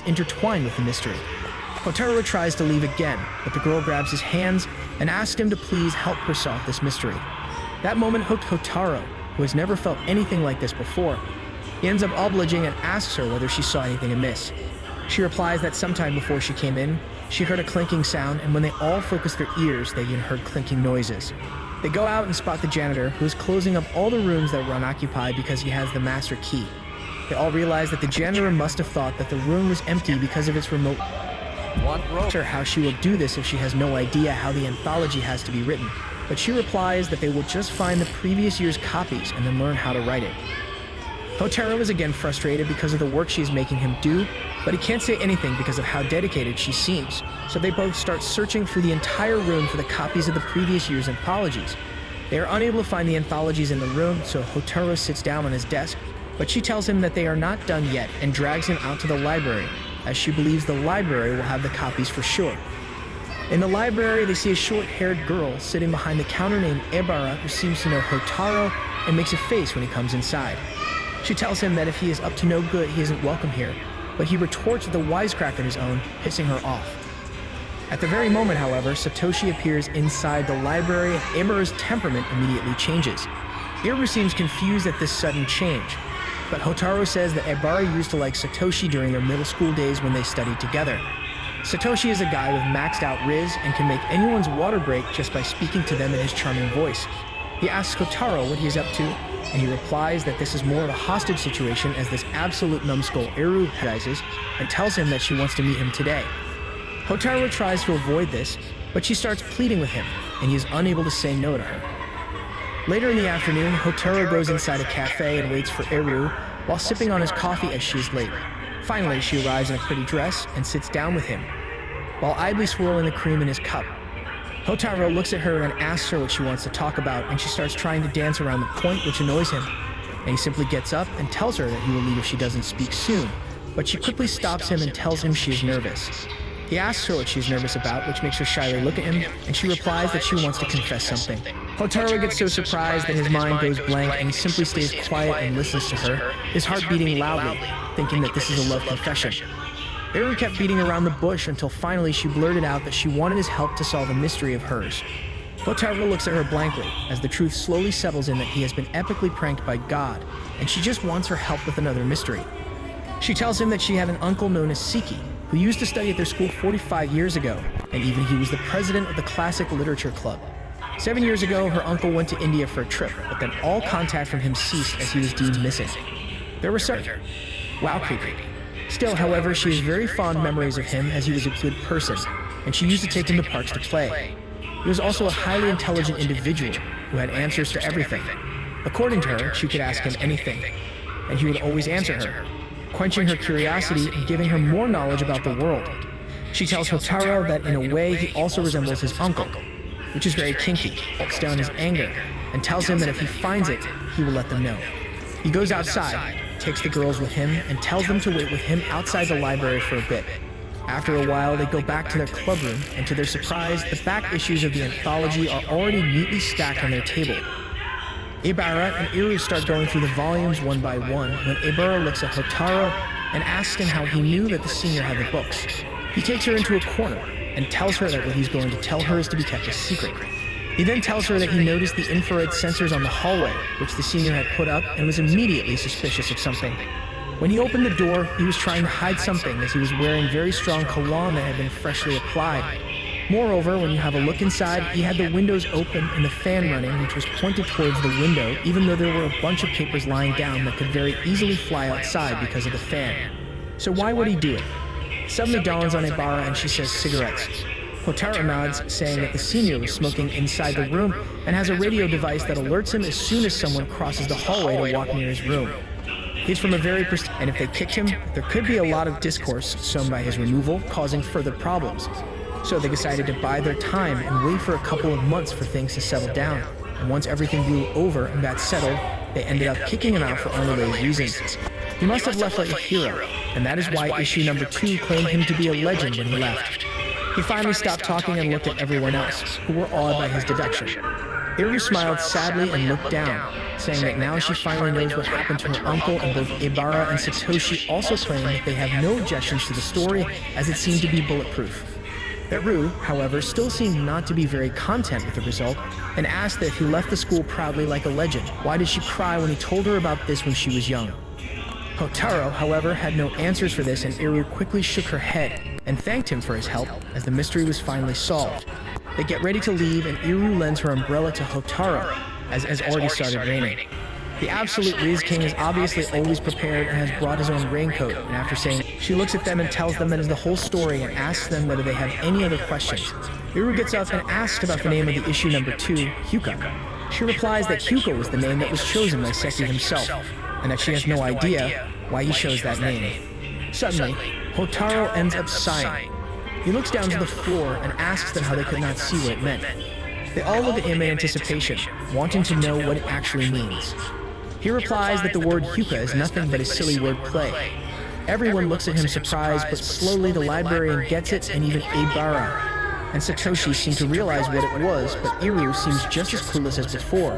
intertwined with the mystery. Hotaru tries to leave again, but the girl grabs his hands and asks him to please help her solve this mystery. That moment hooked Hotaru, who has never felt anything like this before. He ends up obliging and asks her whether she saw anything amiss. She replies that sometime before she came in, she heard a clinking sound, and when they all focused their ears, they even heard clinking noises. They go out and spot the janitor, who is closing up all the rooms that were unoccupied because he has the master key. They all realize that the janitor must have thought that the room was empty because of its remote. Her how she will do this if she has no idea how the anthology has to be written, but she replies that they will just find the previous year's copies and then learn how to write it. Hotaru is again frustrated because of the work she is making him do, but he can't say anything because of how dedicated she seems, so they both start searching through the entire room for the copies of the previous year's anthologies. They are unable to find the anthologies in the room, so Hotaru sits down on his desk, but she tells him that they are not done yet and drags him out to the library, as she believes the library will have the copies for sure. In the library, they see a short-haired girl sitting behind the counter named Ebara, who seems to know Hotaru and makes a face when he comes inside. She tells him that if he is up to no good, he isn't welcome here, but he retorts with a wisecrack of his own, pissing her off. At the very moment, however, Satoshi appears inside the library and Ebara's temperament immediately changes. Iru seems confused at this sudden change, but Hotaru says that Ebara used to like Satoshi during their middle school days when they studied together. Satoshi is a guy with maxed out Riz and can make anyone's water break just by speaking to them in his charming voice. He asks Hotaru what he is up to, and he replies that this is more of a hostage situation as this absolute numbskull Iru rises and tells him that she wants to meet him today. Hotaru tries to avoid this, but she starts pleading with him, and he is unable to say no to her. Later in the afternoon, Hotaru goes inside a cafe and waits for Iru while sipping on his coffee as she is late. Finally, she arrives in a pretty dress and sits down with him, while idly swirling the cream in his cup. Hotaru looks at her and asks her what she wants to talk about, and she starts trying to dance around the point, which annoys him. And he simply gets up and tells her that he will leave if she doesn't speak soon, but she quickly stops him and tells him she is nervous. He asks her what she's nervous about, which makes her shyly look at him, and she replies that she wants to confess something. Hotaru gets so surprised that his mind goes blank and he simply stays quiet and listens to her, his heart beating loudly, thinking that this is a love confession. Iru kept beating around the bush until finally she blurted out that she wanted his help to solve a mystery of hers. Hotaru looks at her blankly as the truth slowly settles in that he has been epically pranked by God, and she just wants her help with another mystery. She tells him that she had an uncle known as Siki, who used to study at their school 45 years ago, and even he was the president of the Classic Literature Club. 7 years ago, her uncle went to India for a trip, but then all contact from him ceased as he was deemed missing. There were certain. Wow, creepy. Still, however, she has very fond memories of him as he was a good person, and she used to take him to parks to play. He was also a highly intelligent individual who had answers to everything. According to her, she could ask him anything, and he would always answer her, quenching her curiosity and giving her more knowledge about the world. She tells Hotaru that in a way he also resembles his uncle, which is very kinky, walks down his anger, and tells him that if he finds it, he will let them know. He goes outside, takes the girls with him, and tells them to wait with him outside the library for a bit. After a while, they go back to their club room, and to their surprise, the back issues of the anthology are already neatly stacked on their table. Ebara and Iru start going through the volumes one by one when Ebara looks at Hotaru and asks him how he knew that the senior had the books. He takes her into a corner and tells her that what he's going to tell her is to be kept a secret. He then tells her that he noticed the infrared sensors on the hallway, which the senior had put up, and was immediately suspicious of something. When he opened the door, he was trying to hide something as he was wearing very strong cologne that had been freshly applied. Moreover, when you have a look inside, he had the windows open and the fan running, which was pointed towards the window, even though there were a bunch of papers lying down that could very easily fly outside because of the fan. So why would he do it? It suddenly dawns on Ebara and she says cigarettes. Hotaru nods, saying that the senior was smoking inside the room and has a radio device that alerts him as soon as someone crosses the hallway to walk near his room. He's from a very and if they kicked him, there could be a lot of discourse sown by his removal, causing further problems. So they decided to buy their time and wait for a couple of months for things to settle down. And once everything blew over and got settled, they ended up kicking him out for unrelated reasons. He must have left like a hero, and that is why issue number 2 claimed him to be a legend when he left. He finally stopped talking and looked at everyone else, who were awed by his deduction. Iru smiled sadly and looked down, saying that now she finally knows what happened to her uncle, and both Ibara and Satoshi also claim that they have no objections to the story, as it seemed to be bulletproof. Iru, however, still seemed not to be very content with the result, and asked that if he left the school proudly like a legend, why did she cry when he told her about this when she was young? Hotaro, however, had no answers for this, and Iru quickly shook her head and thanked him for his help as the mystery was finally solved. They get ready to leave, and Iru lends her umbrella to Hotaro, as it has already started raining. The absolute Riz King is obviously always prepared and has brought his own raincoat, and after saying, she looks at them and tells them that is the whole story and asks them whether they have any other questions. Iru gets up and asks about the name of the issue number 2, Hyuka. She replies that Hyuka was the name that was chosen by Seki himself, and that she has no idea why he chose that name. Suddenly, Hotaro ends up sighing. He looks down to the floor and asks them how they could not see what it meant. They all look at him in anticipation, wanting to know what it actually means. He replies that the word Hyuka is nothing but a silly word play. Everyone looks at him surprised, but slowly the librarian gets it, and even Ibara and Satoshi seem to realize what it was, but Iru seems just as clueless as before.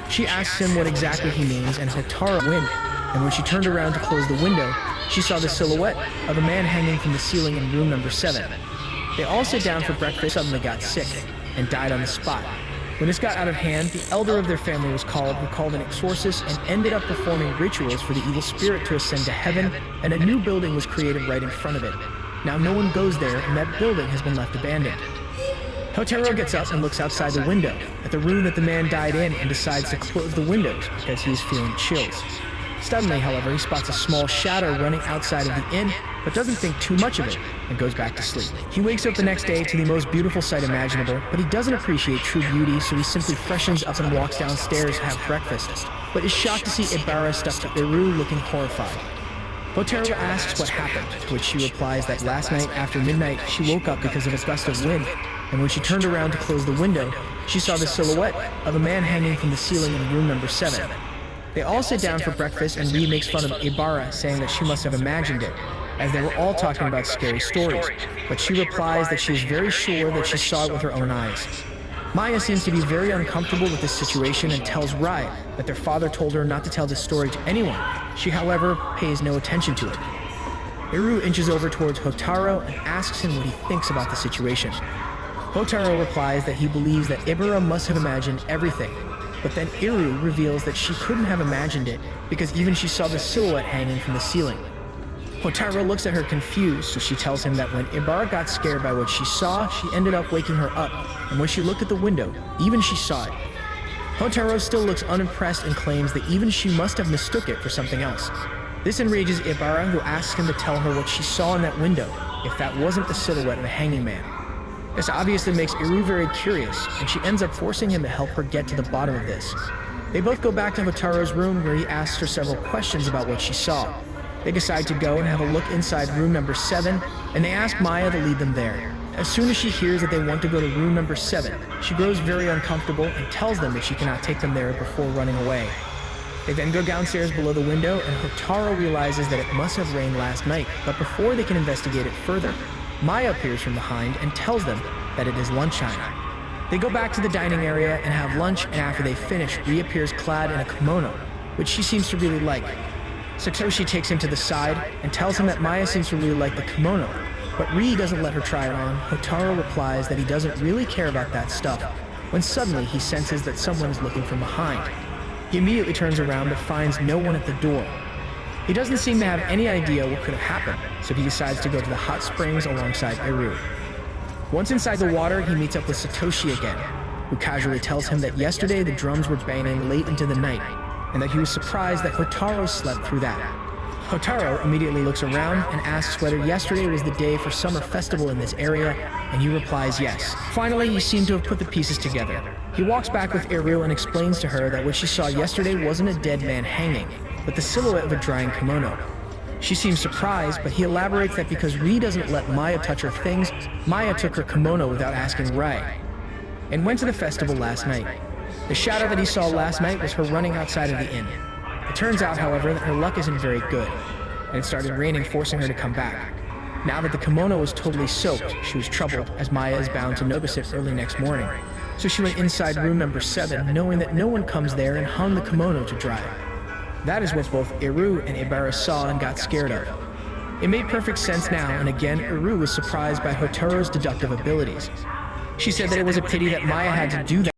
She asks him what exactly he means, and Hotaro went, and when she turned around to close the window, she saw the silhouette of a man hanging from the ceiling in room number 7. They all sit down for breakfast, suddenly got sick, and died on the spot. When this got out of hand, the elder of their family was called, who called an exorcist and ended up performing rituals for the evil spirit to ascend to heaven, and a new building was created right in front of it. Now no one goes there, and that building has been left abandoned. Hotaro gets up and looks outside the window, at the room that the man died in, and decides to close the windows because he is feeling chills. Suddenly, however, he spots a small shadow running outside of the inn, but doesn't think too much of it, and goes back to sleep. He wakes up the next day to the most beautiful sight imaginable, but he doesn't appreciate true beauty, so he simply freshens up and walks downstairs to have breakfast, but is shocked to see Ibara stuck to Iru looking horrified. Hotaro asks what happened, to which she replies that last night after midnight she woke up because of a gust of wind, and when she turned around to close the window, she saw the silhouette of a man hanging from the ceiling in room number 7. They all sit down for breakfast, and Rie makes fun of Ibara, saying that she must have imagined it, as they were all talking about scary stories, but she replies that she is very sure that she saw it with her own eyes. Maya seems to be very uncomfortable with this situation and tells Rai that their father told her not to tell this story to anyone. She, however, pays no attention to it. Iru inches over towards Hotaro and asks him what he thinks about the situation. Hotaro replies that he believes that Ibara must have imagined everything, but then Iru reveals that she couldn't have imagined it because even she saw the silhouette hanging from the ceiling. Hotaro looks at her confused, so she tells him that when Ibara got scared by what she saw, she ended up waking her up, and when she looked at the window, even she saw it. Hotaro still looks unimpressed and claims that even she must have mistook it for something else. This enrages Ibara, who asks him to tell her what she saw in that window, if that wasn't the silhouette of a hanging man. This obviously makes Iru very curious, and she ends up forcing him to help her get to the bottom of this. They both go back to Hotaro's room, where he asks her several questions about what she saw. They decide to go and have a look inside room number 7, and they ask Maya to lead them there. As soon as she hears that they want to go to room number 7, she grows very uncomfortable and tells them that she cannot take them there before running away. They then go downstairs below the window, and Hotaro realizes that it must have rained last night, but before they can investigate it further, Maya appears from behind and tells them that it is lunchtime. They go back to the dining area and have lunch, and after they finish, reappears clad in a kimono, which she seems to really like. Satoshi takes him to the side and tells him that Maya seems to really like the kimono, but Rie doesn't let her try it on. Hotaro replies that he doesn't really care about that stuff, when suddenly he senses that someone is looking from behind. He immediately turns around but finds no one at the door. He doesn't seem to have any idea what could have happened, so he decides to go to the hot springs alongside Iru. Once inside the water, he meets up with Satoshi again, who casually tells him that yesterday the drums were banging late into the night, and that he was surprised that Hotaro slept through that. Hotaro immediately looks around and asks whether yesterday was the day for summer festival in this area, and he replies yes. Finally, he seemed to have put the pieces together. He walks back with Iru and explains to her that what she saw yesterday wasn't a dead man hanging, but the silhouette of a drying kimono. She seems surprised, but he elaborates that because Rie doesn't let Maya touch her things, Maya took her kimono without asking Rai, and went to the festival last night. The shadow that he saw last night was her running outside of the inn. It turns out, however, that her luck isn't very good, and it started raining, forcing her to come back. Now that the kimono was totally soaked, she was troubled, as Maya is bound to notice it early next morning. So she went inside room number 7, knowing that no one comes there, and hung the kimono to dry. That is what both Iru and Ibara saw and got scared of. It made perfect sense now, and again, Iru was surprised by Hotaro's deductive abilities. She said that it was a pity that Maya had to do that.